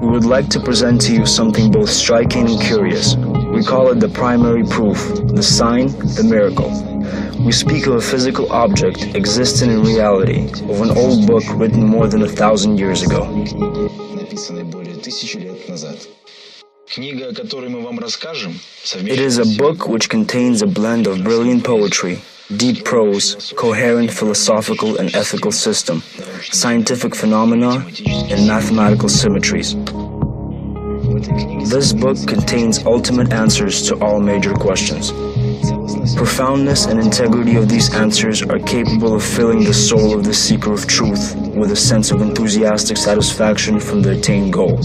We would like to present to you something both striking and curious. We call it the primary proof, the sign, the miracle. We speak of a physical object existing in reality, of an old book written more than 1,000 years ago. It is a book which contains a blend of brilliant poetry, deep prose, coherent philosophical and ethical system, scientific phenomena, and mathematical symmetries. This book contains ultimate answers to all major questions. Profoundness and integrity of these answers are capable of filling the soul of the seeker of truth with a sense of enthusiastic satisfaction from the attained goal.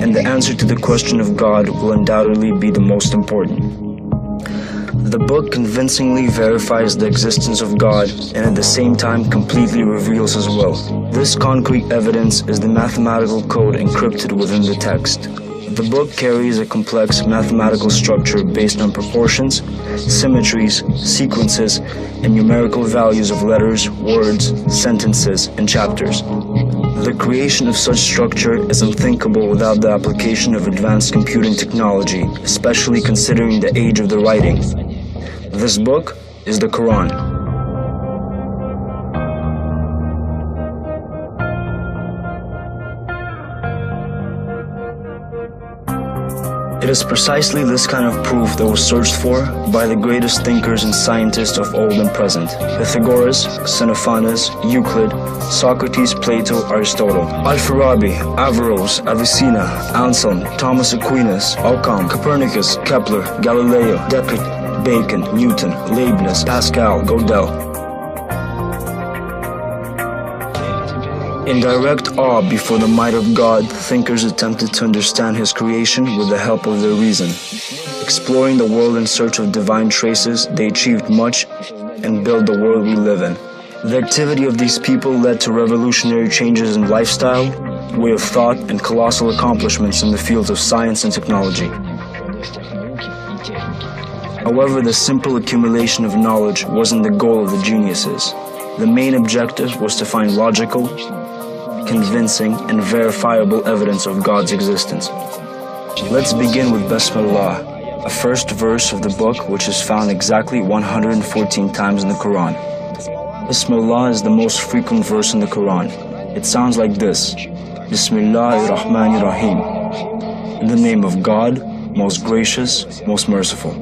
And the answer to the question of God will undoubtedly be the most important. The book convincingly verifies the existence of God and at the same time completely reveals His will. This concrete evidence is the mathematical code encrypted within the text. The book carries a complex mathematical structure based on proportions, symmetries, sequences, and numerical values of letters, words, sentences, and chapters. The creation of such structure is unthinkable without the application of advanced computing technology, especially considering the age of the writing. This book is the Quran. It is precisely this kind of proof that was searched for by the greatest thinkers and scientists of old and present: Pythagoras, Xenophanes, Euclid, Socrates, Plato, Aristotle, Al-Farabi, Averroes, Avicenna, Anselm, Thomas Aquinas, Occam, Copernicus, Kepler, Galileo, Descartes, Bacon, Newton, Leibniz, Pascal, Gödel. In direct awe before the might of God, thinkers attempted to understand His creation with the help of their reason. Exploring the world in search of divine traces, they achieved much and built the world we live in. The activity of these people led to revolutionary changes in lifestyle, way of thought, and colossal accomplishments in the fields of science and technology. However, the simple accumulation of knowledge wasn't the goal of the geniuses. The main objective was to find logical, convincing, and verifiable evidence of God's existence. Let's begin with Bismillah, a first verse of the book which is found exactly 114 times in the Quran. Bismillah is the most frequent verse in the Quran. It sounds like this: Bismillahir-Rahmanir-Rahim. In the name of God, most gracious, most merciful.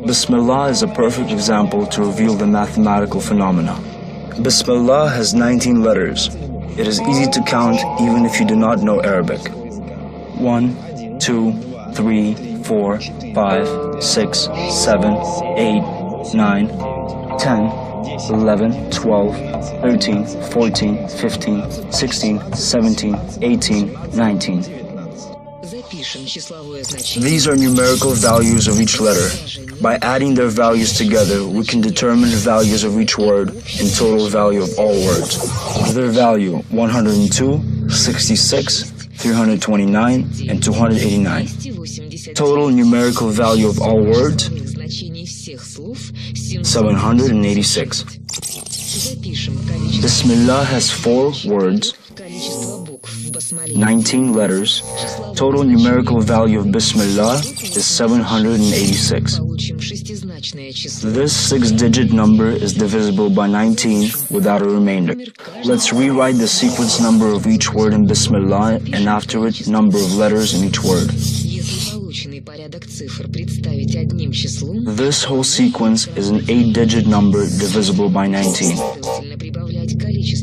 Bismillah is a perfect example to reveal the mathematical phenomena. Bismillah has 19 letters. It is easy to count even if you do not know Arabic. 1, 2, 3, 4, 5, 6, 7, 8, 9, 10, 11, 12, 13, 14, 15, 16, 17, 18, 19. These are numerical values of each letter. By adding their values together, we can determine the values of each word and total value of all words. Their value: 102, 66, 329, and 289. Total numerical value of all words: 786. Bismillah has 4 words, 19 letters. Total numerical value of Bismillah is 786. This 6-digit number is divisible by 19 without a remainder. Let's rewrite the sequence number of each word in Bismillah and after it number of letters in each word. This whole sequence is an 8-digit number divisible by 19.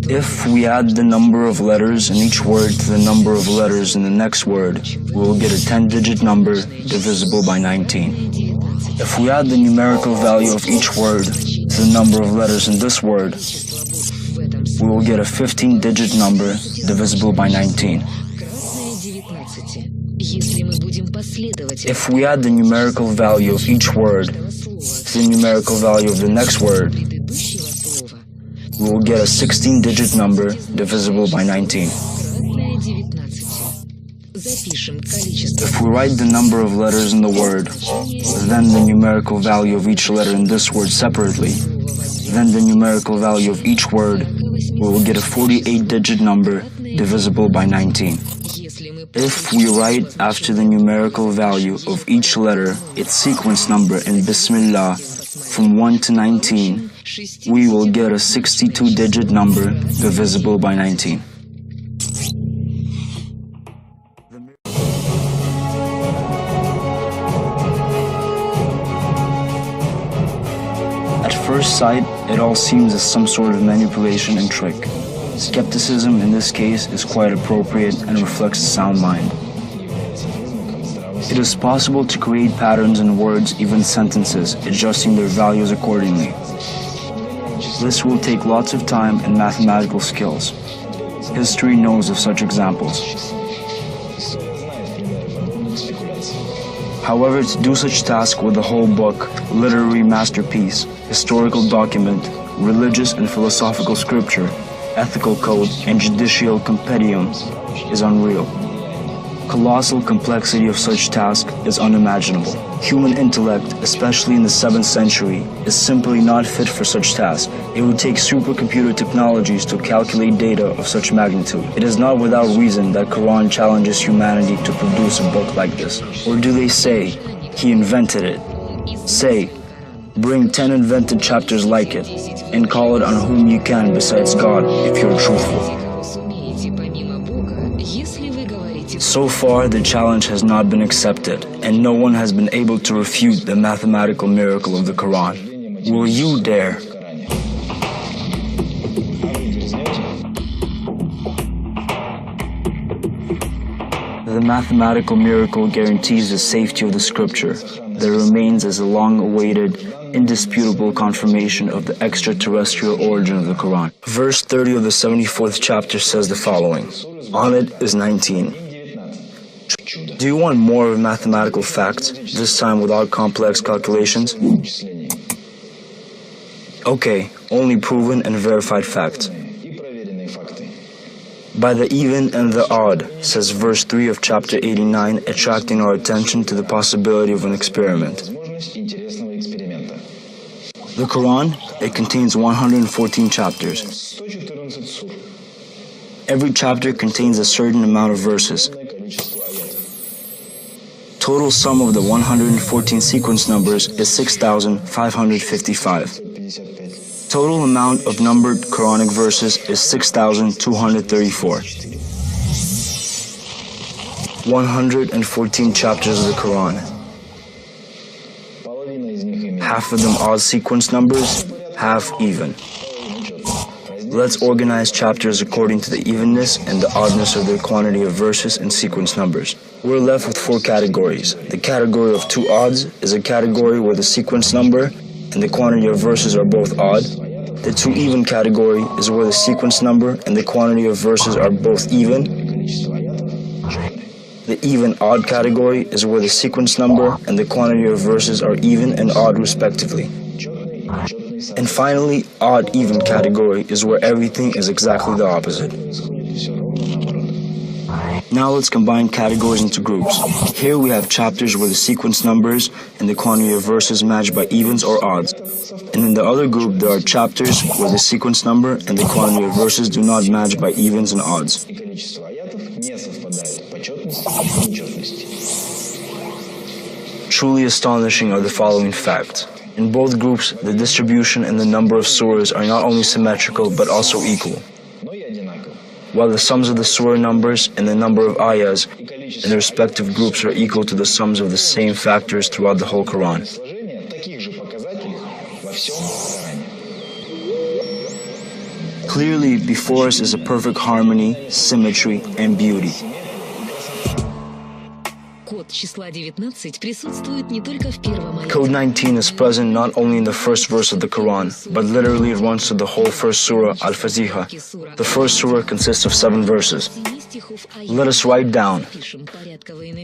If we add the number of letters in each word to the number of letters in the next word, we will get a 10-digit number divisible by 19. If we add the numerical value of each word to the number of letters in this word, we will get a 15-digit number divisible by 19. If we add the numerical value of each word to the numerical value of the next word, we will get a 16-digit number divisible by 19. If we write the number of letters in the word, then the numerical value of each letter in this word separately, then the numerical value of each word, we will get a 48-digit number divisible by 19. If we write after the numerical value of each letter its sequence number in Bismillah from 1 to 19, we will get a 62-digit number divisible by 19. At first sight, it all seems as some sort of manipulation and trick. Skepticism in this case is quite appropriate and reflects a sound mind. It is possible to create patterns in words, even sentences, adjusting their values accordingly. This will take lots of time and mathematical skills. History knows of such examples. However, to do such task with a whole book, literary masterpiece, historical document, religious and philosophical scripture, ethical code, and judicial compendium is unreal. Colossal complexity of such task is unimaginable. Human intellect, especially in the 7th century, is simply not fit for such tasks. It would take supercomputer technologies to calculate data of such magnitude. It is not without reason that Quran challenges humanity to produce a book like this. Or do they say, he invented it? Say, bring 10 invented chapters like it, and call it on whom you can besides God if you're truthful. So far, the challenge has not been accepted, and no one has been able to refute the mathematical miracle of the Quran. Will you dare? The mathematical miracle guarantees the safety of the scripture that remains as a long-awaited, indisputable confirmation of the extraterrestrial origin of the Quran. Verse 30 of the 74th chapter says the following. On it is 19. Do you want more of mathematical facts, this time without complex calculations? Okay, only proven and verified facts. By the even and the odd, says verse 3 of chapter 89, attracting our attention to the possibility of an experiment. The Quran, it contains 114 chapters. Every chapter contains a certain amount of verses. Total sum of the 114 sequence numbers is 6,555. Total amount of numbered Quranic verses is 6,234. 114 chapters of the Quran. Half of them odd sequence numbers, half even. Let's organize chapters according to the evenness and the oddness of their quantity of verses and sequence numbers. We're left with 4 categories. The category of 2 odds is a category where the sequence number and the quantity of verses are both odd. The 2 even category is where the sequence number and the quantity of verses are both even. The even odd category is where the sequence number and the quantity of verses are even and odd respectively. And finally, odd even category is where everything is exactly the opposite. Now let's combine categories into groups. Here we have chapters where the sequence numbers and the quantity of verses match by evens or odds. And in the other group there are chapters where the sequence number and the quantity of verses do not match by evens and odds. Truly astonishing are the following facts. In both groups, the distribution and the number of surahs are not only symmetrical but also equal. While the sums of the surah numbers and the number of ayahs in the respective groups are equal to the sums of the same factors throughout the whole Quran. Clearly, before us is a perfect harmony, symmetry, and beauty. Code 19 is present not only in the first verse of the Quran, but literally it runs through the whole first surah, Al-Fatiha. The first surah consists of 7 verses. Let us write down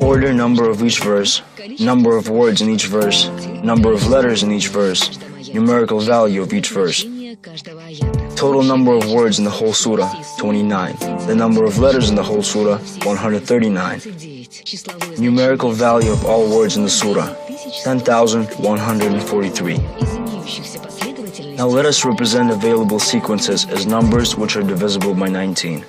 order, number of each verse, number of words in each verse, number of letters in each verse, numerical value of each verse. Total number of words in the whole surah, 29. The number of letters in the whole surah, 139. Numerical value of all words in the surah, 10,143. Now let us represent available sequences as numbers which are divisible by 19.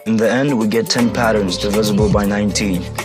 In the end, we get 10 patterns divisible by 19.